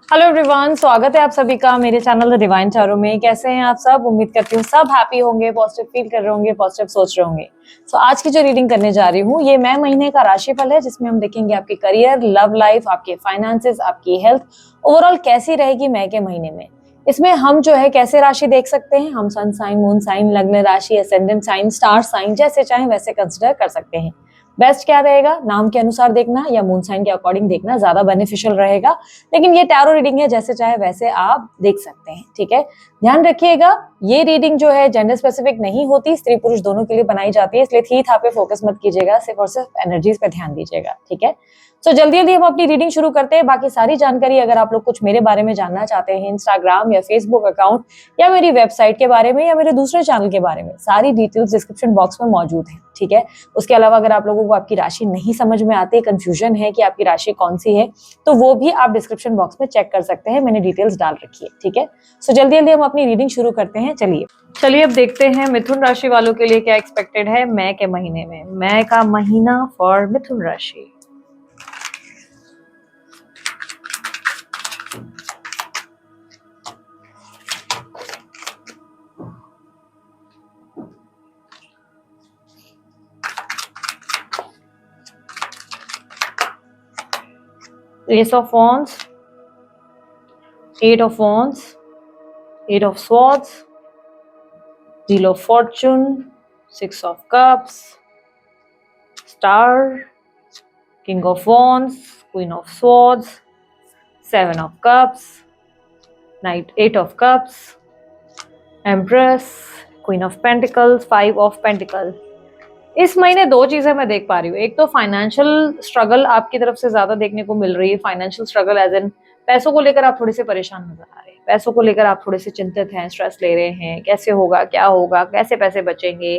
Hello everyone, स्वागत है आप सभी का मेरे चैनल द डिवाइन टैरो में। कैसे हैं आप सब? उम्मीद करती हूँ सब हैप्पी होंगे, पॉजिटिव फील कर रहे होंगे, पॉजिटिव सोच रहे होंगे। आज की जो रीडिंग करने जा रही हूँ ये मई महीने का राशिफल है, जिसमें हम देखेंगे आपके करियर, लव लाइफ, आपके फाइनेंसेस, आपकी हेल्थ ओवरऑल कैसी रहेगी मई के महीने में। इसमें हम जो है कैसे राशि देख सकते हैं, हम सन साइन, मून साइन, लग्न राशि, एसेंडेंट साइन, स्टार साइन जैसे चाहे वैसे कंसिडर कर सकते हैं। बेस्ट क्या रहेगा, नाम के अनुसार देखना या मून साइन के अकॉर्डिंग देखना ज्यादा बेनिफिशियल रहेगा। लेकिन ये टैरो रीडिंग है, जैसे चाहे वैसे आप देख सकते हैं। ठीक है, ध्यान रखिएगा ये रीडिंग जो है जेंडर स्पेसिफिक नहीं होती, स्त्री पुरुष दोनों के लिए बनाई जाती है, इसलिए थी था पे फोकस मत कीजिएगा, सिर्फ और सिर्फ एनर्जीज पे ध्यान दीजिएगा। ठीक है, तो जल्दी जल्दी हम अपनी रीडिंग शुरू करते हैं। बाकी सारी जानकारी अगर आप लोग कुछ मेरे बारे में जानना चाहते हैं, इंस्टाग्राम या फेसबुक अकाउंट या मेरी वेबसाइट के बारे में या मेरे दूसरे चैनल के बारे में, सारी डिटेल्स डिस्क्रिप्शन बॉक्स में मौजूद है। ठीक है, उसके अलावा अगर आप लोगों को आपकी राशि नहीं समझ में आती, कंफ्यूजन है कि आपकी राशि कौन सी है, तो वो भी आप डिस्क्रिप्शन बॉक्स में चेक कर सकते हैं, मैंने डिटेल्स डाल रखी है। ठीक है, सो जल्दी जल्दी हम अपनी रीडिंग शुरू करते हैं। चलिए अब देखते हैं मिथुन राशि वालों के लिए क्या एक्सपेक्टेड है मई के महीने में। मई का महीना फॉर मिथुन राशि। Ace of Wands, Eight of Wands, Eight of Swords, Wheel of Fortune, Six of Cups, Star, King of Wands, Queen of Swords, Seven of Cups, Knight, Eight of Cups, Empress, Queen of Pentacles, Five of Pentacles। इस महीने दो चीजें मैं देख पा रही हूँ। एक तो फाइनेंशियल स्ट्रगल आपकी तरफ से ज्यादा देखने को मिल रही है। फाइनेंशियल स्ट्रगल एज इन पैसों को लेकर आप थोड़े से परेशान नजर आ रहे हैं, पैसों को लेकर आप थोड़े से चिंतित हैं, स्ट्रेस ले रहे हैं, कैसे होगा, क्या होगा, कैसे पैसे बचेंगे,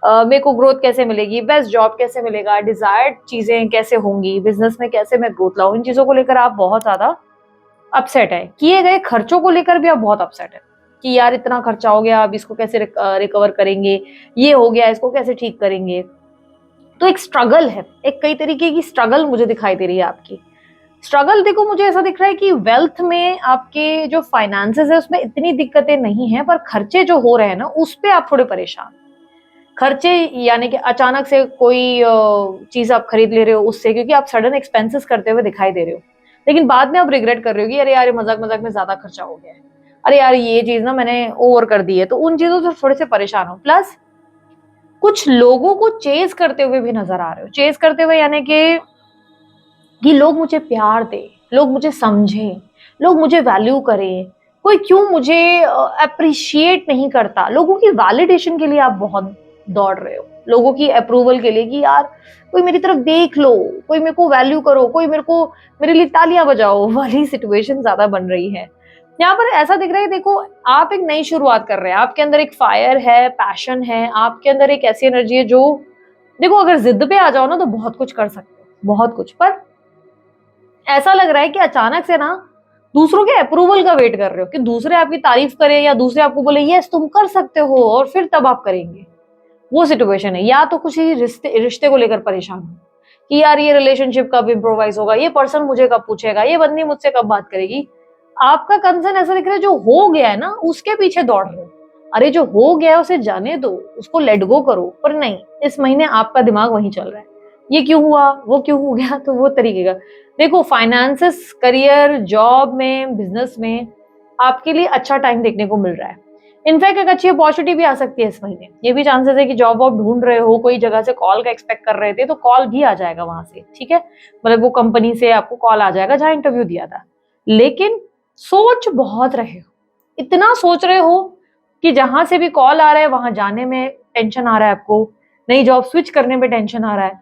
मेरे को ग्रोथ कैसे मिलेगी, बेस्ट जॉब कैसे मिलेगा, डिजायर्ड चीजें कैसे होंगी, बिजनेस में कैसे मैं ग्रोथ लाऊं, इन चीजों को लेकर आप बहुत ज्यादा अपसेट है। किए गए खर्चों को लेकर भी आप बहुत अपसेट है कि यार इतना खर्चा हो गया, अब इसको कैसे रिकवर करेंगे, ये हो गया इसको कैसे ठीक करेंगे। तो एक स्ट्रगल है, एक कई तरीके की स्ट्रगल मुझे दिखाई दे रही है आपकी। स्ट्रगल देखो, मुझे ऐसा दिख रहा है कि वेल्थ में आपके जो फाइनेंसेस है उसमें इतनी दिक्कतें नहीं है, पर खर्चे जो हो रहे हैं ना उस पे आप थोड़े परेशान। खर्चे यानी कि अचानक से कोई चीज आप खरीद ले रहे हो उससे, क्योंकि आप सडन एक्सपेंसेस करते हुए दिखाई दे रहे हो, लेकिन बाद में आप रिग्रेट कर रहे हो कि अरे यार मजाक मजाक में ज्यादा खर्चा हो गया है, अरे यार ये चीज ना मैंने ओवर कर दी है। तो उन चीजों से थोड़े से परेशान हो। प्लस कुछ लोगों को चेज करते हुए भी नजर आ रहे हो। चेज करते हुए यानी कि लोग मुझे प्यार दे, लोग मुझे समझें, लोग मुझे वैल्यू करें, कोई क्यों मुझे अप्रिशिएट नहीं करता। लोगों की वैलिडेशन के लिए आप बहुत दौड़ रहे हो, लोगों की अप्रूवल के लिए कि यार कोई मेरी तरफ देख लो, कोई मेरे को वैल्यू करो, कोई मेरे लिए तालियां बजाओ वाली सिचुएशन ज्यादा बन रही है। यहाँ पर ऐसा दिख रहा है, देखो आप एक नई शुरुआत कर रहे हैं, आपके अंदर एक फायर है, पैशन है, आपके अंदर एक ऐसी एनर्जी है जो, देखो अगर जिद पे आ जाओ ना तो बहुत कुछ कर सकते हो, बहुत कुछ। पर ऐसा लग रहा है कि अचानक से ना दूसरों के अप्रूवल का वेट कर रहे हो कि दूसरे आपकी तारीफ करें या दूसरे आपको बोले यस तुम कर सकते हो, और फिर तब आप करेंगे। वो सिचुएशन है। या तो कुछ ही रिश्ते रिश्ते को लेकर परेशान हो कि यार ये रिलेशनशिप कब इम्प्रोवाइज होगा, ये पर्सन मुझे कब पूछेगा, ये बंदी मुझसे कब बात करेगी। आपका कंसर्न ऐसा दिख रहा है जो हो गया है ना उसके पीछे दौड़ रहे हो। अरे जो हो गया है उसे जाने दो, उसको लेट गो करो। पर नहीं, इस महीने आपका दिमाग वहीं चल रहा है, ये क्यों हुआ, वो क्यों हो गया। तो वो तरीके का देखो, फाइनेंसेस, करियर, जॉब में, बिजनेस में आपके लिए अच्छा टाइम देखने को मिल रहा है। इनफैक्ट एक अच्छी अपॉर्चुनिटी भी आ सकती है इस महीने। ये भी चांसेस है कि जॉब वॉब ढूंढ रहे हो, कोई जगह से कॉल का एक्सपेक्ट कर रहे थे तो कॉल भी आ जाएगा वहां से। ठीक है, मतलब वो कंपनी से आपको कॉल आ जाएगा जहां इंटरव्यू दिया था। लेकिन सोच बहुत रहे हो, इतना सोच रहे हो कि जहां से भी कॉल आ रहा है वहां जाने में टेंशन आ रहा है आपको, नई जॉब स्विच करने में टेंशन आ रहा है,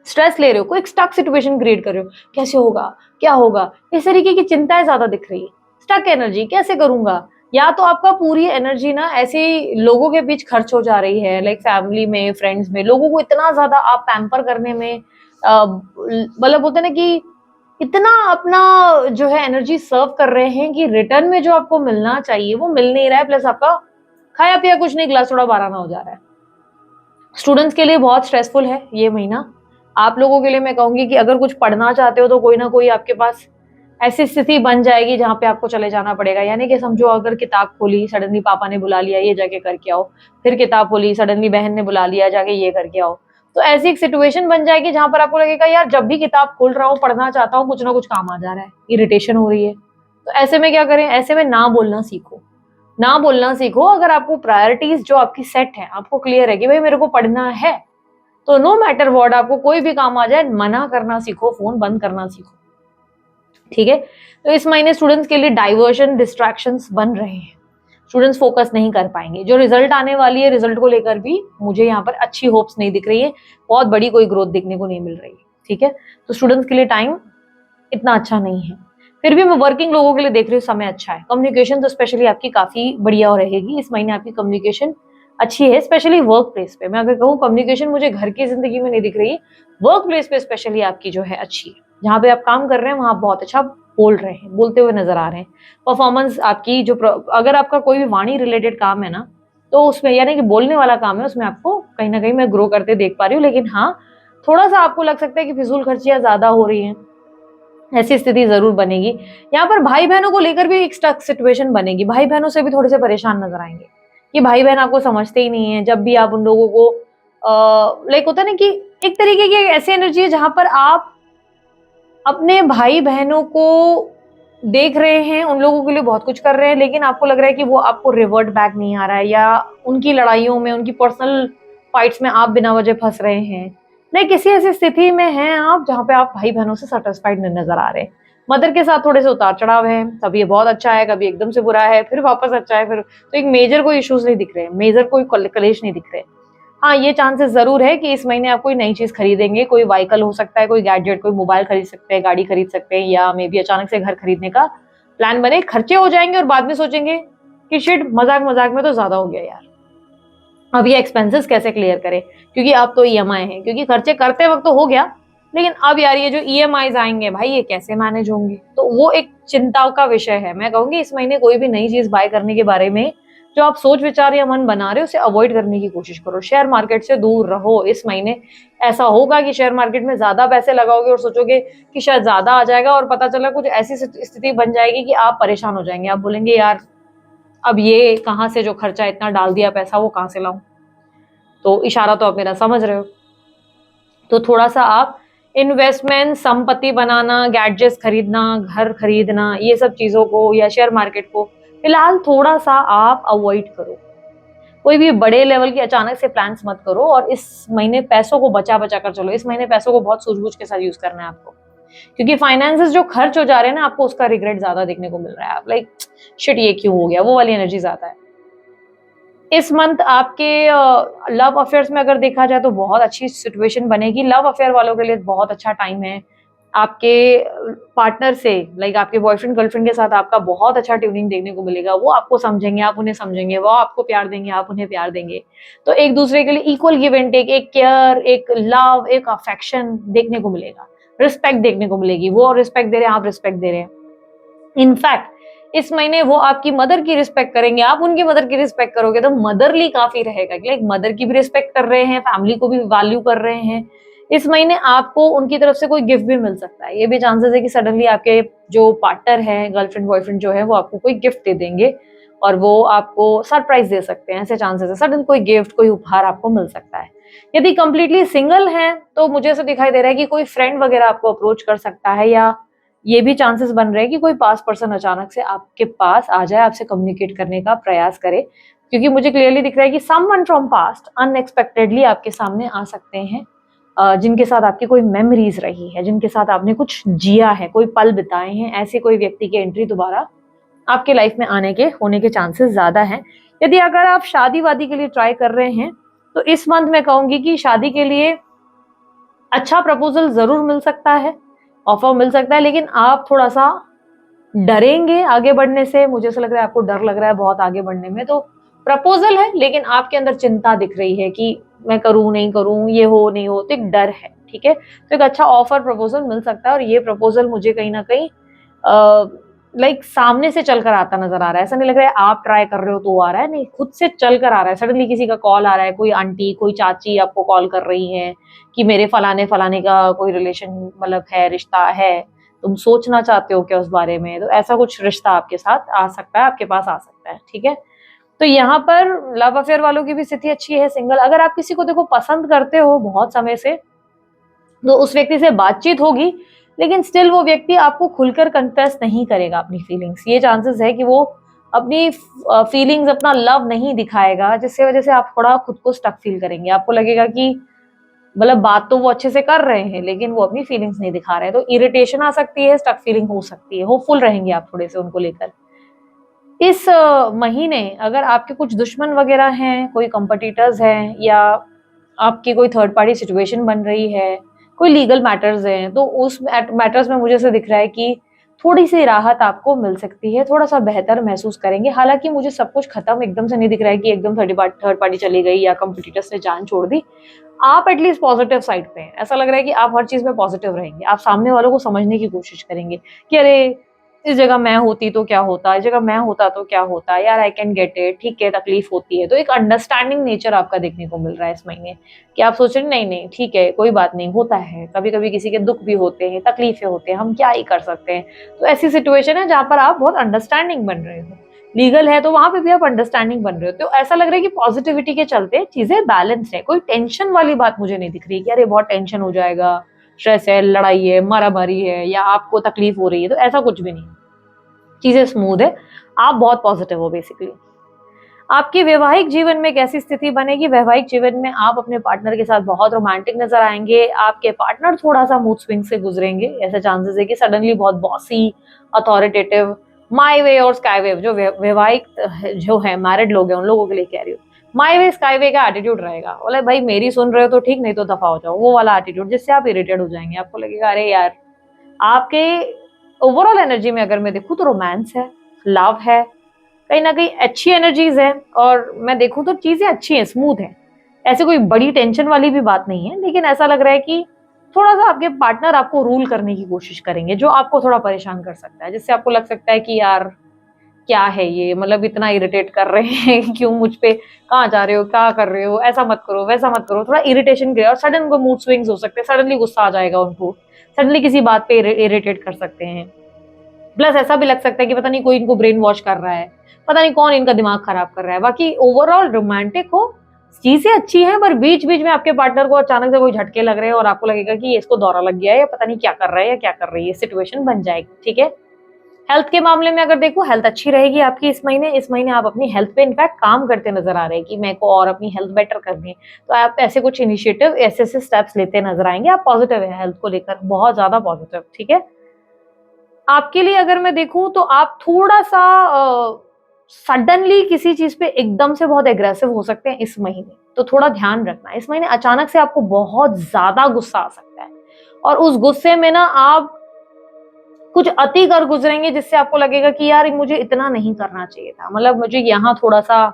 स्ट्रेस ले रहे हो, कोई एक स्टक सिचुएशन क्रिएट कर रहे हो, कैसे होगा, क्या होगा, इस तरीके की चिंताएं ज्यादा दिख रही है। स्टक एनर्जी, कैसे करूंगा। या तो आपका पूरी एनर्जी ना ऐसे लोगों के बीच खर्च हो जा रही है, लाइक फैमिली में, फ्रेंड्स में, लोगों को इतना ज्यादा आप पैम्पर करने में मतलब बोलते ना कि इतना अपना जो है एनर्जी सर्व कर रहे हैं कि रिटर्न में जो आपको मिलना चाहिए वो मिल नहीं रहा है। प्लस आपका खाया पिया कुछ नहीं, गिलास थोड़ा बारह हो जा रहा है। स्टूडेंट्स के लिए बहुत स्ट्रेसफुल है ये महीना। आप लोगों के लिए मैं कहूंगी कि अगर कुछ पढ़ना चाहते हो तो कोई ना कोई आपके पास ऐसी स्थिति बन जाएगी जहाँ पे आपको चले जाना पड़ेगा। यानी कि समझो अगर किताब खोली, सडनली पापा ने बुला लिया ये जाके करके आओ, फिर किताब खोली, सडनली बहन ने बुला लिया जाके ये करके आओ, तो ऐसी एक सिचुएशन बन जाएगी जहां पर आपको लगेगा यार जब भी किताब खोल रहा हूँ, पढ़ना चाहता हूँ, कुछ ना कुछ काम आ जा रहा है, इरिटेशन हो रही है। तो ऐसे में क्या करें? ऐसे में ना बोलना सीखो, ना बोलना सीखो। अगर आपको प्रायोरिटीज जो आपकी सेट है, आपको क्लियर है कि भाई मेरे को पढ़ना है, तो नो मैटर व्हाट, आपको कोई भी काम आ जाए मना करना सीखो, फोन बंद करना सीखो। ठीक है, तो इस महीने स्टूडेंट्स के लिए डाइवर्शन, डिस्ट्रैक्शंस बन रहे हैं, स्टूडेंट्स फोकस नहीं कर पाएंगे। जो रिजल्ट आने वाली है, रिजल्ट को लेकर भी मुझे यहाँ पर अच्छी होप्स नहीं दिख रही है, बहुत बड़ी कोई ग्रोथ देखने को नहीं मिल रही है। ठीक है, तो स्टूडेंट्स के लिए टाइम इतना अच्छा नहीं है। फिर भी मैं वर्किंग लोगों के लिए देख रही हूँ समय अच्छा है। कम्युनिकेशन तो स्पेशली आपकी काफी बढ़िया रहेगी इस महीने, आपकी कम्युनिकेशन अच्छी है, स्पेशली वर्क प्लेस पे। मैं अगर कहूँ कम्युनिकेशन मुझे घर की जिंदगी में नहीं दिख रही है, वर्क प्लेस पे स्पेशली आपकी जो है अच्छी है। जहाँ पे आप काम कर रहे हैं वहां बहुत अच्छा बोल रहे हैं, बोलते हुए नजर आ रहे हैं। परफॉर्मेंस आपकी जो अगर आपका कोई भी वाणी रिलेटेड काम है ना, तो उसमें यानी कि बोलने वाला काम है, उसमें आपको कहीं ना कहीं मैं ग्रो करते देख पा रही हूँ। लेकिन हाँ, थोड़ा सा आपको लग सकता है कि फिजूल खर्चियां ज्यादा हो रही हैं, ऐसी स्थिति जरूर बनेगी। यहाँ पर भाई बहनों को लेकर भी एक स्टक सिचुएशन बनेगी, भाई बहनों से भी थोड़े से परेशान नजर आएंगे कि भाई बहन आपको समझते ही नहीं है। जब भी आप उन लोगों को लाइक होता है ना कि एक तरीके की ऐसी एनर्जी है जहां पर आप अपने भाई बहनों को देख रहे हैं, उन लोगों के लिए बहुत कुछ कर रहे हैं, लेकिन आपको लग रहा है कि वो आपको रिवर्ट बैक नहीं आ रहा है, या उनकी लड़ाइयों में, उनकी पर्सनल फाइट्स में आप बिना वजह फंस रहे हैं। नहीं, किसी ऐसी स्थिति में हैं आप जहां पे आप भाई बहनों से सेटिस्फाइड नहीं नजर आ रहे। मदर के साथ थोड़े से उतार चढ़ाव है, कभी ये बहुत अच्छा है, कभी एकदम से बुरा है, फिर वापस अच्छा है, फिर तो एक मेजर कोई इश्यूज नहीं दिख रहे, मेजर कोई कलेश नहीं दिख रहे। हाँ, ये चांसेस जरूर है कि इस महीने आप कोई नई चीज खरीदेंगे, कोई व्हीकल हो सकता है, कोई गैजेट, कोई मोबाइल खरीद सकते हैं, गाड़ी खरीद सकते हैं, या मे बी अचानक से घर खरीदने का प्लान बने। खर्चे हो जाएंगे और बाद में सोचेंगे कि शिट, मजाक मजाक में तो ज्यादा हो गया यार, अब ये एक्सपेंसेस कैसे क्लियर करें, क्योंकि अब तो ईएमआई है, क्योंकि खर्चे करते वक्त तो हो गया, लेकिन अब यार ये जो ईएमआईज आएंगे भाई, ये कैसे मैनेज होंगे, तो वो एक चिंता का विषय है। मैं कहूंगी इस महीने कोई भी नई चीज बाय करने के बारे में जो आप सोच विचार या मन बना रहे हो, उसे अवॉइड करने की कोशिश करो। शेयर मार्केट से दूर रहो इस महीने। ऐसा होगा कि शेयर मार्केट में ज्यादा पैसे लगाओगे और सोचोगे कि शायद ज्यादा आ जाएगा, और पता चला कुछ ऐसी स्थिति बन जाएगी कि आप परेशान हो जाएंगे। आप बोलेंगे यार अब ये कहाँ से, जो खर्चा इतना डाल दिया पैसा, वो कहाँ से लाऊं। तो इशारा तो आप मेरा समझ रहे हो। तो थोड़ा सा आप इन्वेस्टमेंट, संपत्ति बनाना, गैजेट्स खरीदना, घर खरीदना, ये सब चीजों को या शेयर मार्केट को फिलहाल थोड़ा सा आप अवॉइड करो। कोई भी बड़े लेवल की अचानक से प्लान्स मत करो, और इस महीने पैसों को बचा बचा कर चलो। इस महीने पैसों को बहुत सूझबूझ के साथ यूज करना है आपको, क्योंकि फाइनेंसेस जो खर्च हो जा रहे हैं ना, आपको उसका रिग्रेट ज्यादा देखने को मिल रहा है। आप लाइक शिट, ये क्यों हो गया, वो वाली एनर्जी ज्यादा है। इस मंथ आपके लव अफेयर्स में अगर देखा जाए तो बहुत अच्छी सिचुएशन बनेगी। लव अफेयर वालों के लिए बहुत अच्छा टाइम है। आपके पार्टनर से, लाइक आपके बॉयफ्रेंड गर्लफ्रेंड के साथ आपका बहुत अच्छा ट्यूनिंग देखने को मिलेगा। वो आपको समझेंगे, आप उन्हें समझेंगे, वो आपको प्यार देंगे, आप उन्हें प्यार देंगे। तो एक दूसरे के लिए इक्वल गिव एंड टेक, एक केयर, एक लव, एक अफेक्शन देखने को मिलेगा। रिस्पेक्ट देखने को मिलेगी, वो रिस्पेक्ट दे रहे हैं, आप रिस्पेक्ट दे रहे हैं। इनफैक्ट इस महीने वो आपकी मदर की रिस्पेक्ट करेंगे, आप उनकी मदर की रिस्पेक्ट करोगे, तो मदरली काफी रहेगा। लाइक मदर की भी रिस्पेक्ट कर रहे हैं, फैमिली को भी वैल्यू कर रहे हैं। इस महीने आपको उनकी तरफ से कोई गिफ्ट भी मिल सकता है। ये भी चांसेस है कि सडनली आपके जो पार्टनर है, गर्लफ्रेंड बॉयफ्रेंड जो है, वो आपको कोई गिफ्ट दे देंगे और वो आपको सरप्राइज दे सकते हैं। ऐसे चांसेस है, सडन कोई गिफ्ट, कोई उपहार आपको मिल सकता है। यदि कंप्लीटली सिंगल हैं तो मुझे ऐसा दिखाई दे रहा है कि कोई फ्रेंड वगैरह आपको अप्रोच कर सकता है, या ये भी चांसेस बन रहे हैं कि कोई पास पर्सन अचानक से आपके पास आ जाए, आपसे कम्युनिकेट करने का प्रयास करे। क्योंकि मुझे क्लियरली दिख रहा है कि समवन फ्रॉम पास्ट अनएक्सपेक्टेडली आपके सामने आ सकते हैं, जिनके साथ आपकी कोई मेमोरीज रही है, जिनके साथ आपने कुछ जिया है, कोई पल बिताए हैं। ऐसे कोई व्यक्ति की एंट्री दोबारा आपके लाइफ में आने के होने के चांसेस ज्यादा हैं। यदि अगर आप शादी वादी के लिए ट्राई कर रहे हैं तो इस मंथ मैं कहूंगी कि शादी के लिए अच्छा प्रपोजल जरूर मिल सकता है, ऑफर मिल सकता है, लेकिन आप थोड़ा सा डरेंगे आगे बढ़ने से। मुझे ऐसा लग रहा है आपको डर लग रहा है बहुत आगे बढ़ने में। तो प्रपोजल है, लेकिन आपके अंदर चिंता दिख रही है कि मैं करूं नहीं करूं, ये हो नहीं हो, तो एक डर है। ठीक है, तो एक अच्छा ऑफर प्रपोजल मिल सकता है, और ये प्रपोजल मुझे कहीं ना कहीं लाइक सामने से चलकर आता नजर आ रहा है। ऐसा नहीं लग रहा है आप ट्राई कर रहे हो तो आ रहा है, नहीं, खुद से चलकर आ रहा है। सडनली किसी का कॉल आ रहा है, कोई आंटी, कोई चाची आपको कॉल कर रही है कि मेरे फलाने फलाने का कोई रिलेशन मतलब है, रिश्ता है, तुम सोचना चाहते हो क्या उस बारे में, तो ऐसा कुछ रिश्ता आपके साथ आ सकता है, आपके पास आ सकता है, ठीक है। तो यहाँ पर लव अफेयर वालों की भी स्थिति अच्छी है। सिंगल, अगर आप किसी को देखो पसंद करते हो बहुत समय से, तो उस व्यक्ति से बातचीत होगी, लेकिन स्टिल वो व्यक्ति आपको खुलकर कन्फेस नहीं करेगा अपनी फीलिंग्स। ये चांसेस है कि वो अपनी फीलिंग्स, अपना लव नहीं दिखाएगा, जिससे वजह से आप थोड़ा खुद को स्टक फील करेंगे। आपको लगेगा कि मतलब बात तो वो अच्छे से कर रहे हैं, लेकिन वो अपनी फीलिंग्स नहीं दिखा रहे हैं, तो इरिटेशन आ सकती है, स्टक फीलिंग हो सकती है, होपफुल रहेंगे आप थोड़े से उनको लेकर। इस महीने अगर आपके कुछ दुश्मन वगैरह हैं, कोई कॉम्पिटिटर्स हैं, या आपकी कोई थर्ड पार्टी सिचुएशन बन रही है, कोई लीगल मैटर्स हैं, तो उस मैटर्स में मुझे ऐसा दिख रहा है कि थोड़ी सी राहत आपको मिल सकती है, थोड़ा सा बेहतर महसूस करेंगे। हालांकि मुझे सब कुछ खत्म एकदम से नहीं दिख रहा है कि एकदम थर्ड पार्टी चली गई या कंपटीटर्स ने जान छोड़ दी। आप एटलीस्ट पॉजिटिव साइड पे हैं, ऐसा लग रहा है कि आप हर चीज में पॉजिटिव रहेंगे। आप सामने वालों को समझने की कोशिश करेंगे कि अरे इस जगह मैं होती तो क्या होता, इस जगह मैं होता तो क्या होता, यार आई कैन गेट इट, ठीक है तकलीफ होती है। तो एक अंडरस्टैंडिंग नेचर आपका देखने को मिल रहा है इस महीने, कि आप सोच रहे नहीं नहीं ठीक है, कोई बात नहीं, होता है, कभी कभी किसी के दुख भी होते हैं, तकलीफें होते हैं, हम क्या ही कर सकते हैं। तो ऐसी सिचुएशन है जहां पर आप बहुत अंडरस्टैंडिंग बन रहे हो। लीगल है तो वहां पे भी आप अंडरस्टैंडिंग बन रहे हो। तो ऐसा लग रहा है कि पॉजिटिविटी के चलते चीजें बैलेंस है, कोई टेंशन वाली बात मुझे नहीं दिख रही कि अरे बहुत टेंशन हो जाएगा, स्ट्रेस है, लड़ाई है, मारामारी है, या आपको तकलीफ हो रही है, तो ऐसा कुछ भी नहीं। चीजें स्मूथ है, आप बहुत पॉजिटिव हो बेसिकली। आपके वैवाहिक जीवन में कैसी स्थिति बनेगी? वैवाहिक जीवन में आप अपने पार्टनर के साथ बहुत रोमांटिक नजर आएंगे। आपके पार्टनर थोड़ा सा मूड स्विंग से गुजरेंगे। ऐसे चांसेस है कि सडनली बहुत बॉसी, अथॉरिटेटिव, माई वे और स्काई वे, जो वैवाहिक जो है मैरिड लोग हैं उन लोगों के लिए कह रही हूँ, माई वे स्काई वे का एटीट्यूड रहेगा। बोले भाई मेरी सुन रहे हो तो ठीक, नहीं तो दफा हो जाओ, वो वाला एटीट्यूड, जिससे आप इरिटेट हो जाएंगे। आपको लगेगा अरे यार, आपके ओवरऑल एनर्जी में अगर मैं देखूं तो रोमांस है, लव है, कहीं ना कहीं अच्छी एनर्जीज है, और मैं देखूं तो चीजें अच्छी हैं, स्मूथ है। ऐसे कोई बड़ी टेंशन वाली भी बात नहीं है, लेकिन ऐसा लग रहा है कि थोड़ा सा आपके पार्टनर आपको रूल करने की कोशिश करेंगे, जो आपको थोड़ा परेशान कर सकता है, जिससे आपको लग सकता है कि यार क्या है ये, मतलब इतना इरिटेट कर रहे हैं क्यों मुझ पे, कहाँ जा रहे हो, क्या कर रहे हो, ऐसा मत करो, वैसा मत करो, थोड़ा इरिटेशन और सडन उनको मूड स्विंग्स हो सकते हैं, सडनली गुस्सा आ जाएगा उनको, सडनली किसी बात पे इरिटेट कर सकते हैं। प्लस ऐसा भी लग सकता है कि पता नहीं कोई इनको ब्रेन वॉश कर रहा है, पता नहीं कौन इनका दिमाग खराब कर रहा है। बाकी ओवरऑल रोमांटिक हो, चीजें अच्छी हैं, पर बीच बीच में आपके पार्टनर को अचानक से कोई झटके लग रहे हैं और आपको लगेगा कि इसको दौरा लग गया है, या पता नहीं क्या कर रहा है या क्या कर रही है, सिचुएशन बन जाएगी, ठीक है। हेल्थ के मामले में अगर देखो, हेल्थ अच्छी रहेगी आपकी इस महीने। इस महीने आप अपनी हेल्थ पे इनफैक्ट काम करते नजर आ रहे हैं कि मेरे को और अपनी हेल्थ बेटर करनी है, तो आप ऐसे कुछ इनिशिएटिव, ऐसे स्टेप्स लेते नजर आएंगे। आप पॉजिटिव है हेल्थ को लेकर, बहुत ज्यादा पॉजिटिव, ठीक है। आपके लिए अगर मैं देखूं तो आप थोड़ा सा सडनली किसी चीज पे एकदम से बहुत एग्रेसिव हो सकते हैं इस महीने, तो थोड़ा ध्यान रखना। इस महीने अचानक से आपको बहुत ज्यादा गुस्सा आ सकता है, और उस गुस्से में ना आप कुछ अति कर गुजरेंगे, जिससे आपको लगेगा कि यार मुझे इतना नहीं करना चाहिए था, मतलब मुझे यहाँ थोड़ा सा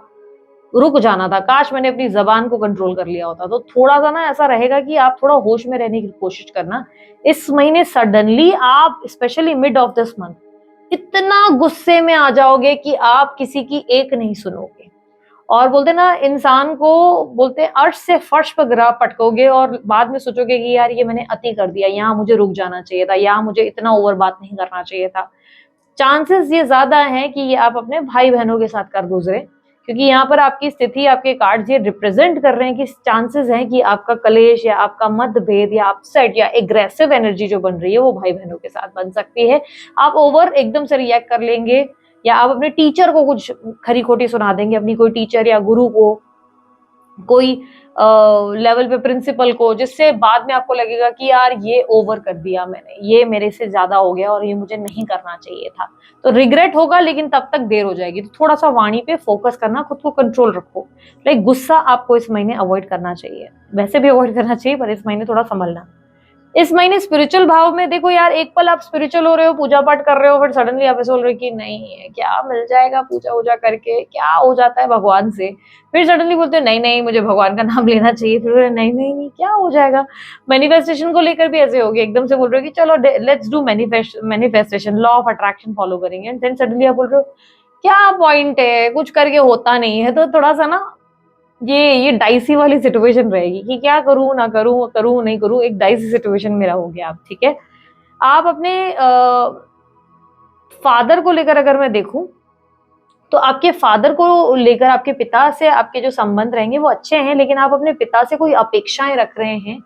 रुक जाना था, काश मैंने अपनी जबान को कंट्रोल कर लिया होता। तो थोड़ा सा ना ऐसा रहेगा कि आप थोड़ा होश में रहने की कोशिश करना इस महीने। सडनली आप specially mid of this month इतना गुस्से में आ जाओगे कि आप किसी की एक नहीं सुनोगे, और बोलते ना इंसान को, बोलते अर्श से फर्श पर गिरा पटकोगे, और बाद में सोचोगे कि यार ये मैंने अति कर दिया, यहाँ मुझे रुक जाना चाहिए था, यहाँ मुझे इतना ओवर बात नहीं करना चाहिए था। चांसेस ये ज्यादा है कि ये आप अपने भाई बहनों के साथ कर गुजरे, क्योंकि यहाँ पर आपकी स्थिति, आपके कार्ड्स ये रिप्रेजेंट कर रहे हैं कि चांसेस हैं कि आपका कलेश या आपका मतभेद या अपसेट या एग्रेसिव एनर्जी जो बन रही है वो भाई बहनों के साथ बन सकती है। आप ओवर एकदम से रिएक्ट कर लेंगे, या आप अपने टीचर को कुछ खरी खोटी सुना देंगे, अपनी कोई टीचर या गुरु को, कोई लेवल पे प्रिंसिपल को, जिससे बाद में आपको लगेगा कि यार ये ओवर कर दिया मैंने, ये मेरे से ज्यादा हो गया और ये मुझे नहीं करना चाहिए था। तो रिग्रेट होगा, लेकिन तब तक देर हो जाएगी। तो थोड़ा सा वाणी पे फोकस करना, खुद को कंट्रोल रखो। लाइक गुस्सा आपको इस महीने अवॉइड करना चाहिए, वैसे भी अवॉइड करना चाहिए, पर इस महीने थोड़ा संभलना। इस महीने स्पिरिचुअल भाव में देखो यार, एक पल आप स्पिरिचुअल हो रहे हो, पूजा पाठ कर रहे हो, फिर सडनली आप ऐसे बोल रहे हो कि नहीं क्या मिल जाएगा पूजा वूजा करके, क्या हो जाता है भगवान से। फिर सडनली बोलते हो नहीं नहीं मुझे भगवान का नाम लेना चाहिए, फिर नहीं नहीं नहीं क्या हो जाएगा। मैनिफेस्टेशन को लेकर भी ऐसे हो गए, एकदम से बोल रहे हो कि चलो let's do manifestation, law of attraction follow करेंगे, एंड देन सडनली आप बोल रहे हो क्या पॉइंट है, कुछ करके होता नहीं है। तो थोड़ा सा ना ये डाइसी वाली सिचुएशन रहेगी कि क्या करूं ना करूं, करूं नहीं करूं, एक डाइसी सिचुएशन मेरा हो गया अब, ठीक है। आप अपने फादर को लेकर अगर मैं देखूं तो आपके फादर को लेकर आपके पिता से आपके जो संबंध रहेंगे वो अच्छे हैं, लेकिन आप अपने पिता से कोई अपेक्षाएं रख रहे हैं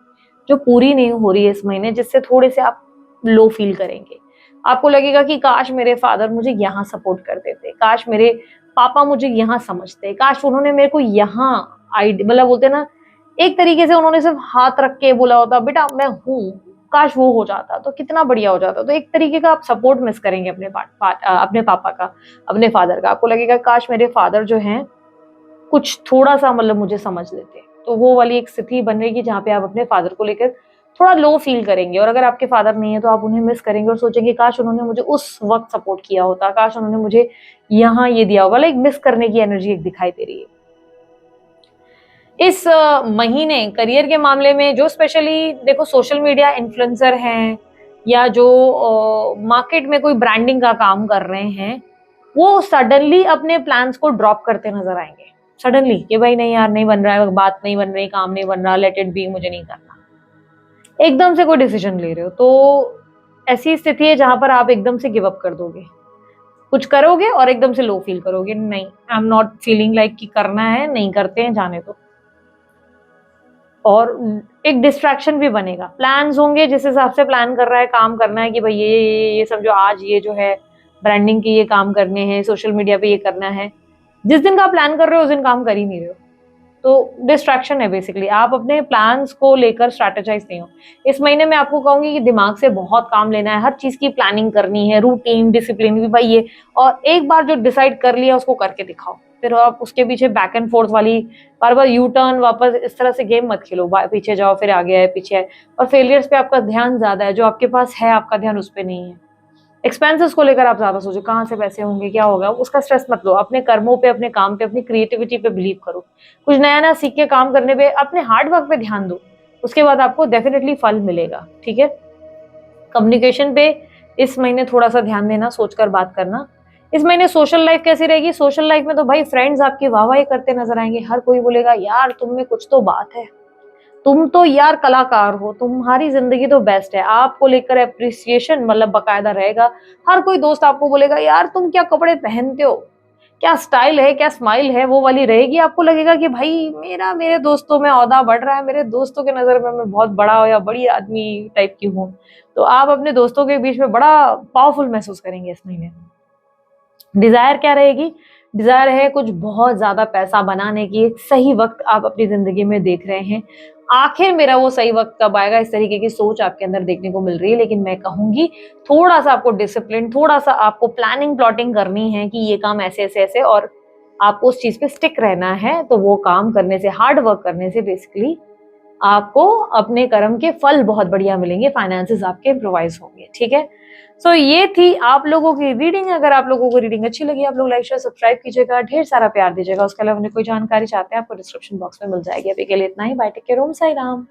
जो पूरी नहीं हो रही है इस महीने, जिससे थोड़े से आप लो फील करेंगे। आपको लगेगा कि काश मेरे फादर मुझे यहाँ सपोर्ट कर देते, काश मेरे पापा मुझे यहाँ समझते, काश उन्होंने मेरे को यहाँ मतलब बोलते हैं ना, एक तरीके से उन्होंने सिर्फ हाथ रख के बोला होता बेटा मैं हूँ, काश वो हो जाता तो कितना बढ़िया हो जाता। तो एक तरीके का आप सपोर्ट मिस करेंगे अपने पापा का, अपने फादर का। आपको लगेगा काश मेरे फादर जो हैं कुछ थोड़ा सा मतलब मुझे समझ लेते। तो वो वाली एक स्थिति बनेगी जहाँ पे आप अपने फादर को लेकर थोड़ा लो फील करेंगे। और अगर आपके फादर नहीं है तो आप उन्हें मिस करेंगे और सोचेंगे काश उन्होंने मुझे उस वक्त सपोर्ट किया होता, काश उन्होंने मुझे यहाँ ये दिया होगा। एक मिस करने की एनर्जी एक दिखाई दे रही है इस महीने। करियर के मामले में जो स्पेशली देखो सोशल मीडिया इन्फ्लुएंसर हैं या जो मार्केट में कोई ब्रांडिंग का काम कर रहे हैं, वो सडनली अपने प्लान्स को ड्रॉप करते नजर आएंगे। सडनली कि भाई नहीं यार नहीं बन रहा है, बात नहीं बन रही, काम नहीं बन रहा, लेट इट बी, मुझे नहीं करना। एकदम से कोई डिसीजन ले रहे हो तो ऐसी स्थिति है जहां पर आप एकदम से गिव अप कर दोगे, कुछ करोगे और एकदम से लो फील करोगे, नहीं I am not feeling like कि करना है, नहीं करते हैं, जाने दो। और एक डिस्ट्रैक्शन भी बनेगा। प्लान्स होंगे जिस हिसाब से प्लान कर रहा है, काम करना है कि भाई ये समझो आज ये जो है ब्रांडिंग के ये काम करने हैं, सोशल मीडिया पे ये करना है, जिस दिन का प्लान कर रहे हो उस दिन काम कर ही नहीं रहे हो। तो डिस्ट्रैक्शन है बेसिकली, आप अपने प्लान्स को लेकर स्ट्रैटेजाइज नहीं हो। इस महीने में आपको कहूंगी कि दिमाग से बहुत काम लेना है, हर चीज की प्लानिंग करनी है, रूटीन डिसिप्लिन भी भाई ये, और एक बार जो डिसाइड कर लिया उसको करके दिखाओ। फिर आप उसके पीछे बैक एंड फोर्थ वाली बार बार यू टर्न वापस इस तरह से गेम मत खेलो, पीछे जाओ फिर आगे आए पीछे आए, और फेलियर्स पे आपका ध्यान ज्यादा है, जो आपके पास है आपका ध्यान उस पर नहीं है। एक्सपेंसेस को लेकर आप ज्यादा सोचो, कहाँ से पैसे होंगे, क्या होगा, उसका स्ट्रेस मत लो। अपने कर्मों पे, अपने काम पे, अपनी क्रिएटिविटी पे बिलीव करो, कुछ नया नया सीख के काम करने पे, अपने हार्ड वर्क पे ध्यान दो, उसके बाद आपको डेफिनेटली फल मिलेगा। ठीक है। कम्युनिकेशन पे इस महीने थोड़ा सा ध्यान देना, सोचकर बात करना। इस महीने सोशल लाइफ कैसी रहेगी? सोशल लाइफ में तो भाई फ्रेंड्स आपकी वाहवाही करते नजर आएंगे, हर कोई बोलेगा यार तुम में कुछ तो बात है, तुम तो यार कलाकार हो, तुम्हारी जिंदगी तो बेस्ट है। आपको लेकर अप्रिसिएशन मतलब बकायदा रहेगा। हर कोई दोस्त आपको बोलेगा यार तुम क्या कपड़े पहनते हो, क्या स्टाइल है, क्या स्माइल है, वो वाली रहेगी। आपको लगेगा कि भाई मेरे दोस्तों में औदा बढ़ रहा है, मेरे दोस्तों के नजर में मैं बहुत बड़ा हो या बड़ी आदमी टाइप की हूँ। तो आप अपने दोस्तों के बीच में बड़ा पावरफुल महसूस करेंगे इस महीने। डिजायर क्या रहेगी? डिजायर है कुछ बहुत ज्यादा पैसा बनाने की, एक सही वक्त आप अपनी जिंदगी में देख रहे हैं। आखिर मेरा वो सही वक्त कब आएगा, इस तरीके की सोच आपके अंदर देखने को मिल रही है। लेकिन मैं कहूंगी थोड़ा सा आपको डिसिप्लिन, थोड़ा सा आपको प्लानिंग प्लॉटिंग करनी है कि ये काम ऐसे ऐसे ऐसे, और आपको उस चीज पे स्टिक रहना है। तो वो काम करने से, हार्ड वर्क करने से बेसिकली आपको अपने कर्म के फल बहुत बढ़िया मिलेंगे, फाइनेंसेस आपके इम्प्रोवाइज होंगे। ठीक है। सो ये थी आप लोगों की रीडिंग। अगर आप लोगों को रीडिंग अच्छी लगी, आप लोग लाइक शेयर सब्सक्राइब कीजिएगा, ढेर सारा प्यार दीजिएगा। उसके अलावा कोई जानकारी चाहते हैं आपको डिस्क्रिप्शन बॉक्स में मिल जाएगी। अभी के लिए इतना ही, बाय, टेक केयर, ओम साई राम।